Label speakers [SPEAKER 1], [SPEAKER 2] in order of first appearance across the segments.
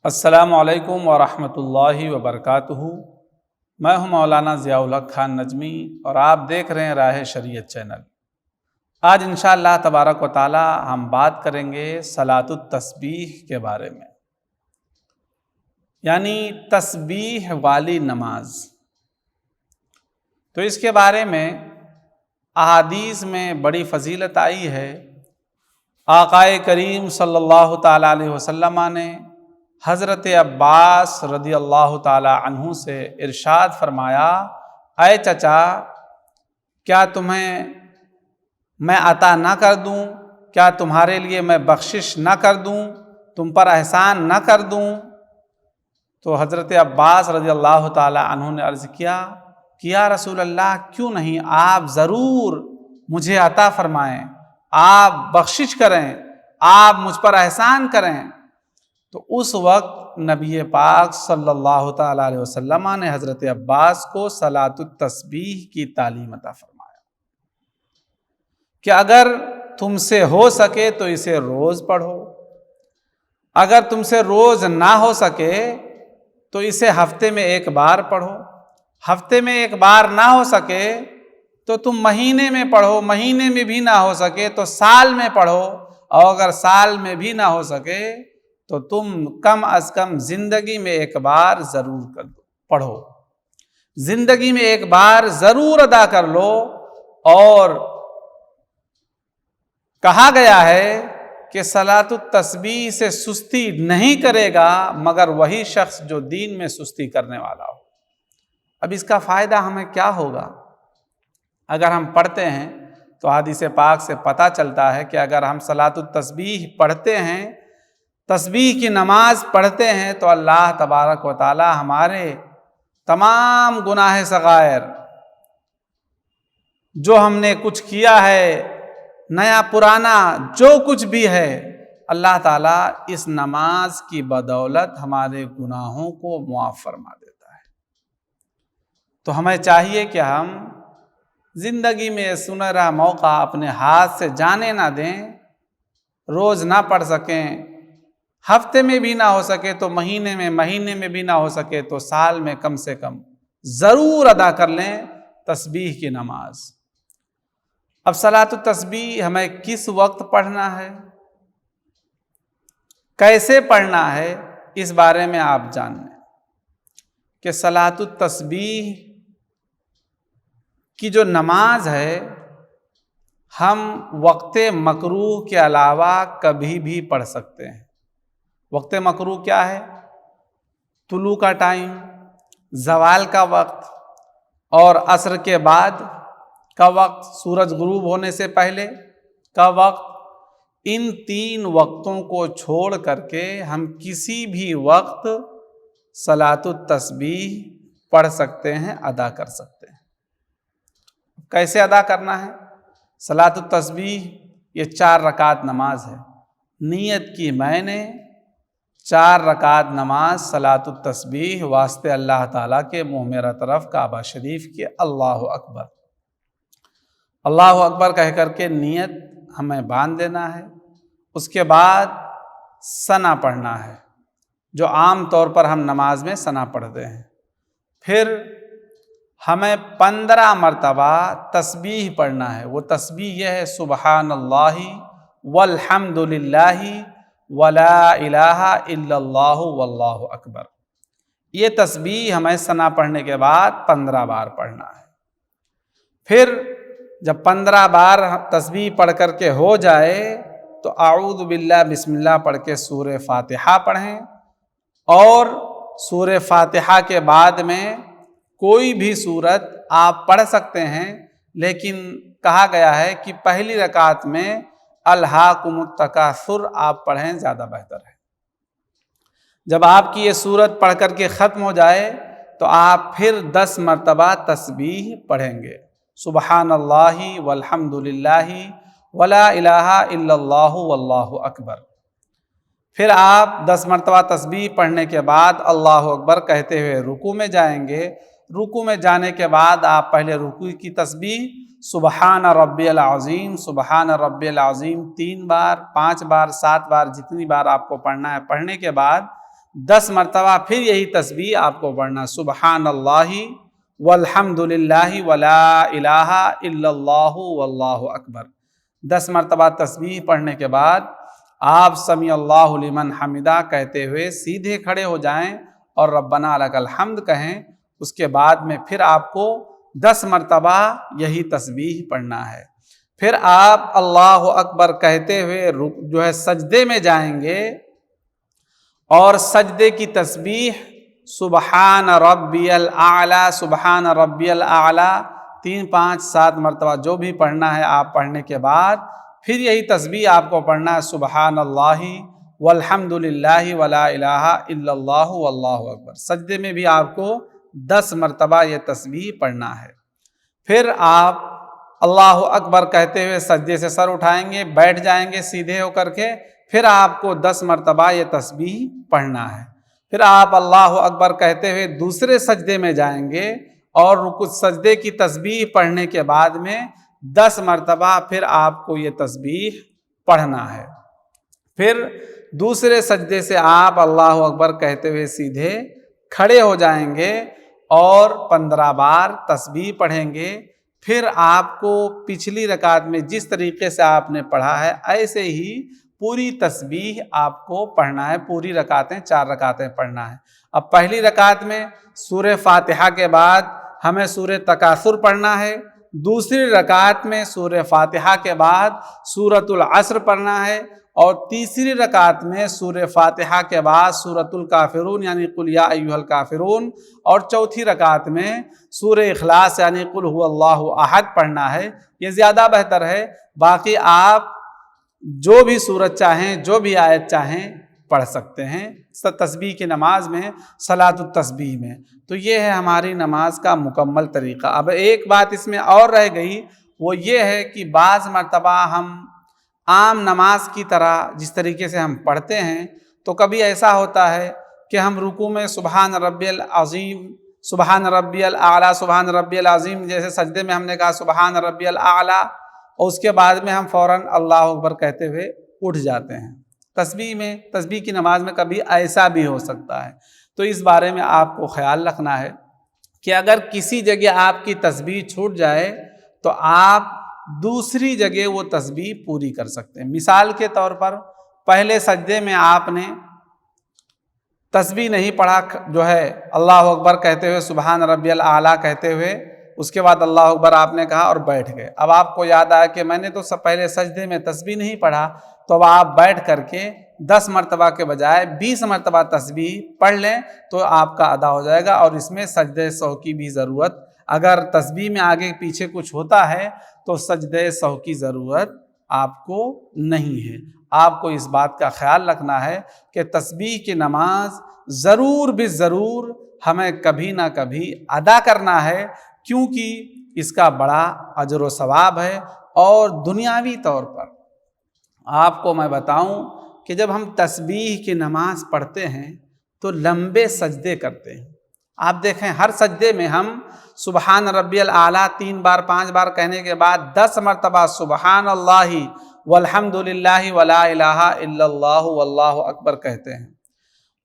[SPEAKER 1] السلام علیکم ورحمۃ اللہ وبرکاتہ۔ میں ہوں مولانا ضیاء الحق خان نجمی اور آپ دیکھ رہے ہیں راہ شریعت چینل۔ آج انشاءاللہ تبارک و تعالی ہم بات کریں گے صلاۃ التسبیح کے بارے میں، یعنی تسبیح والی نماز۔ تو اس کے بارے میں احادیث میں بڑی فضیلت آئی ہے۔ آقا کریم صلی اللہ تعالی علیہ وسلم نے حضرت عباس رضی اللہ تعالی عنہ سے ارشاد فرمایا، اے چچا، کیا تمہیں میں عطا نہ کر دوں؟ کیا تمہارے لیے میں بخشش نہ کر دوں؟ تم پر احسان نہ کر دوں؟ تو حضرت عباس رضی اللہ تعالی عنہ نے عرض کیا کہ یا رسول اللہ، کیوں نہیں، آپ ضرور مجھے عطا فرمائیں، آپ بخشش کریں، آپ مجھ پر احسان کریں۔ تو اس وقت نبی پاک صلی اللہ تعالی علیہ وسلم نے حضرت عباس کو صلاۃ التسبیح کی تعلیم عطا فرمایا کہ اگر تم سے ہو سکے تو اسے روز پڑھو، اگر تم سے روز نہ ہو سکے تو اسے ہفتے میں ایک بار پڑھو، ہفتے میں ایک بار نہ ہو سکے تو تم مہینے میں پڑھو، مہینے میں بھی نہ ہو سکے تو سال میں پڑھو، اور اگر سال میں بھی نہ ہو سکے تو تم کم از کم زندگی میں ایک بار ضرور پڑھو، زندگی میں ایک بار ضرور ادا کر لو۔ اور کہا گیا ہے کہ صلاۃ التسبیح سے سستی نہیں کرے گا مگر وہی شخص جو دین میں سستی کرنے والا ہو۔ اب اس کا فائدہ ہمیں کیا ہوگا؟ اگر ہم پڑھتے ہیں تو حدیث پاک سے پتہ چلتا ہے کہ اگر ہم صلاۃ التسبیح پڑھتے ہیں، تسبیح کی نماز پڑھتے ہیں، تو اللہ تبارک و تعالی ہمارے تمام گناہ صغائر، جو ہم نے کچھ کیا ہے، نیا پرانا جو کچھ بھی ہے، اللہ تعالیٰ اس نماز کی بدولت ہمارے گناہوں کو معاف فرما دیتا ہے۔ تو ہمیں چاہیے کہ ہم زندگی میں سنہرا موقع اپنے ہاتھ سے جانے نہ دیں، روز نہ پڑھ سکیں، ہفتے میں بھی نہ ہو سکے تو مہینے میں بھی نہ ہو سکے تو سال میں کم سے کم ضرور ادا کر لیں تسبیح کی نماز۔ اب صلاۃ التسبیح ہمیں کس وقت پڑھنا ہے، کیسے پڑھنا ہے، اس بارے میں آپ جان لیں کہ صلاۃ التسبیح کی جو نماز ہے ہم وقت مکروہ کے علاوہ کبھی بھی پڑھ سکتے ہیں۔ وقت مکروہ کیا ہے؟ طلوع کا ٹائم، زوال کا وقت اور عصر کے بعد کا وقت، سورج غروب ہونے سے پہلے کا وقت۔ ان تین وقتوں کو چھوڑ کر کے ہم کسی بھی وقت صلاۃ التسبیح پڑھ سکتے ہیں، ادا کر سکتے ہیں۔ کیسے ادا کرنا ہے؟ صلاۃ التسبیح یہ 4 رکعت نماز ہے۔ نیت کی میں نے 4 رکعت نماز صلاۃ التسبیح واسطے اللہ تعالیٰ کے منہ میرا طرف کعبہ شریف کے اللہ اکبر، اللہ اکبر کہہ کر کے نیت ہمیں باندھ دینا ہے۔ اس کے بعد ثنا پڑھنا ہے، جو عام طور پر ہم نماز میں ثنا پڑھتے ہیں۔ پھر ہمیں 15 مرتبہ تسبیح پڑھنا ہے۔ وہ تسبیح یہ ہے، سبحان اللہ والحمد للہ ولا الہ الا اللہ واللہ اکبر۔ یہ تسبیح ہمیں ثنا پڑھنے کے بعد 15 بار پڑھنا ہے۔ پھر جب 15 بار تسبیح پڑھ کر کے ہو جائے تو اعوذ باللہ بسم اللہ پڑھ کے سورہ فاتحہ پڑھیں، اور سورہ فاتحہ کے بعد میں کوئی بھی سورت آپ پڑھ سکتے ہیں، لیکن کہا گیا ہے کہ پہلی رکعت میں الہاکم التکاثر آپ پڑھیں، زیادہ بہتر ہے۔ جب آپ کی یہ سورت پڑھ کر کے ختم ہو جائے تو آپ پھر 10 مرتبہ تسبیح پڑھیں گے، سبحان اللہ والحمد للہ ولا الہ الا اللہ واللہ اکبر۔ پھر آپ 10 مرتبہ تسبیح پڑھنے کے بعد اللہ اکبر کہتے ہوئے رکوع میں جائیں گے۔ رکوع میں جانے کے بعد آپ پہلے رکوع کی تسبیح سبحان ربی العظیم، سبحان ربی العظیم 3 بار، 5 بار، 7 بار، جتنی بار آپ کو پڑھنا ہے، پڑھنے کے بعد 10 मरतबा फिर यही तस्बीह आपको पढ़ना, सुबहानल्लाहि वल्हम्दुलिल्लाहि वला इलाहा इल्लल्लाहु वल्लाहु अकबर। 10 मरतबा तस्बीह पढ़ने के बाद आप समी अल्लाहु लिमन हमिदा कहते हुए सीधे खड़े हो जाएं और रब्बना लकल हम्द कहें। उसके बाद में फिर आपको 10 मरतबा यही तस्बीह पढ़ना है। फिर आप अल्लाहु अकबर कहते हुए सजदे में जाएंगे और सजदे की तस्बीह सुबहान रब्बियल आला, सुबहान रब्बियल आला 3, 5, 7 मरतबा जो भी पढ़ना है आप पढ़ने के बाद फिर यही तस्बीह आपको पढ़ना है, सुबहानल्लाहि वल्हम्दुलिल्लाहि वला इलाहा इल्लल्लाहु वल्लाहु अकबर। सजदे में भी आपको 10 मरतबा ये तस्बीह पढ़ना है। फिर आप अल्लाहु अकबर कहते हुए सजदे से सर उठाएंगे, बैठ जाएंगे सीधे होकर के। फिर आपको 10 मरतबा ये तस्बीह पढ़ना है। फिर आप अल्लाहु अकबर कहते हुए दूसरे सजदे में जाएंगे और रुकू सजदे की तस्बीह पढ़ने के बाद में 10 मरतबा फिर आपको ये तस्बीह पढ़ना है। फिर दूसरे सजदे से आप अल्लाहु अकबर कहते हुए सीधे खड़े हो जाएंगे और 15 बार तस्बीह पढ़ेंगे। फिर आपको पिछली रकात में जिस तरीके से आपने पढ़ा है ऐसे ही पूरी तस्बीह आपको पढ़ना है। पूरी रकातें 4 रकातें पढ़ना है। अब पहली रकात में सूरह फातिहा के बाद हमें सूरह तकासुर पढ़ना है। दूसरी रकात में सूरह फातिहा के बाद सूरतुल असर पढ़ना है और तीसरी रकात में सूरह फातिहा के बाद सूरतुल काफिरून यानी कुल या अय्युहल काफिरून और चौथी रकात में सूरह इखलास यानी कुल हुवल्लाहु अहद पढ़ना है। ये ज़्यादा बेहतर है। बाकी आप जो भी सूरत चाहें, जो भी आयत चाहें पढ़ सकते हैं तस्बीह की नमाज में, सलातुत तस्बीह में। तो ये है हमारी नमाज का मुकम्मल तरीक़ा। अब एक बात इसमें और रह गई, वो ये है कि बाज़ मरतबा हम आम नमाज की तरह जिस तरीके से हम पढ़ते हैं तो कभी ऐसा होता है कि हम रुकू में सुबहान रब्बियल अज़ीम, सुबहान रब्बियल आला, सुबहान रब्बियल अज़ीम, जैसे सजदे में हमने कहा सुबहान रब्बियल आला और उसके बाद में हम फ़ौरन अल्लाहु अकबर कहते हुए उठ जाते हैं। तस्बीह की नमाज में कभी ऐसा भी हो सकता है। तो इस बारे में आपको ख्याल रखना है कि अगर किसी जगह आपकी तस्बीह छूट जाए तो आप दूसरी जगह वो तस्बीह पूरी कर सकते हैं। मिसाल के तौर पर पहले सजदे में आपने तस्बीह नहीं पढ़ा, अल्लाहु अकबर कहते हुए सुबहान रब्बियल आला कहते हुए उसके बाद अल्लाहु अकबर आपने कहा और बैठ गए। अब आपको याद आया कि मैंने तो पहले सजदे में तस्बीह नहीं पढ़ा, तो अब आप बैठ करके 10 मरतबा के बजाय 20 मरतबा तस्बीह पढ़ लें तो आपका अदा हो जाएगा। और इसमें सजदे सहू की भी ज़रूरत, अगर तस्बीह में आगे पीछे कुछ होता है तो सजदे सहू की ज़रूरत आपको नहीं है। आपको इस बात का ख्याल रखना है कि तस्बीह की नमाज ज़रूर भी ज़रूर हमें कभी ना कभी अदा करना है, क्योंकि इसका बड़ा अजर व सवाब है। और दुनियावी तौर पर आपको मैं बताऊं कि जब हम तस्बीह की नमाज पढ़ते हैं तो लंबे सजदे करते हैं। आप देखें हर सजदे में हम सुबहान रब्बियल आला 3 बार 5 बार कहने के बाद 10 मरतबा सुबहान अल्लाहि वल्हम्दुलिल्लाहि वला इलाहा इल्लल्लाहु वल्लाहु अकबर कहते हैं।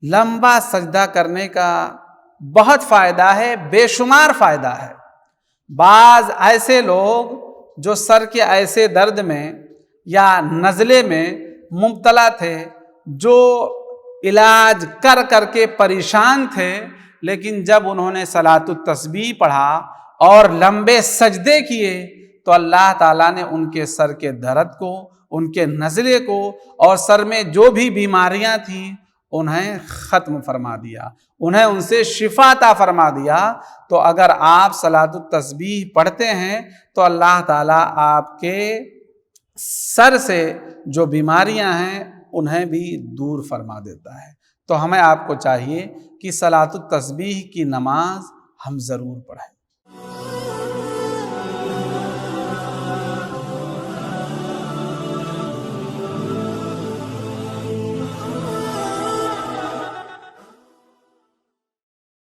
[SPEAKER 1] लंबा सजदा करने का बहुत फ़ायदा है, बेशुमार फ़ायदा है। बाज़ ऐसे लोग जो सर के ऐसे दर्द में या नज़ले में मुब्तला थे, जो इलाज कर करके परेशान थे, लेकिन जब उन्होंने सलातुत तस्बीह पढ़ा और लंबे सजदे किए तो अल्लाह ताला ने उनके सर के दर्द को, उनके नज़ले को और सर में जो भी बीमारियां थीं उन्हें ख़त्म फरमा दिया, उन्हें उनसे शिफा अता फरमा दिया। तो अगर आप सलातुत तस्बीह पढ़ते हैं तो अल्लाह ताला आपके सर से जो बीमारियां हैं उन्हें भी दूर फरमा देता है। तो हमें आपको चाहिए कि सलातुत तस्बीह की नमाज हम ज़रूर पढ़ें।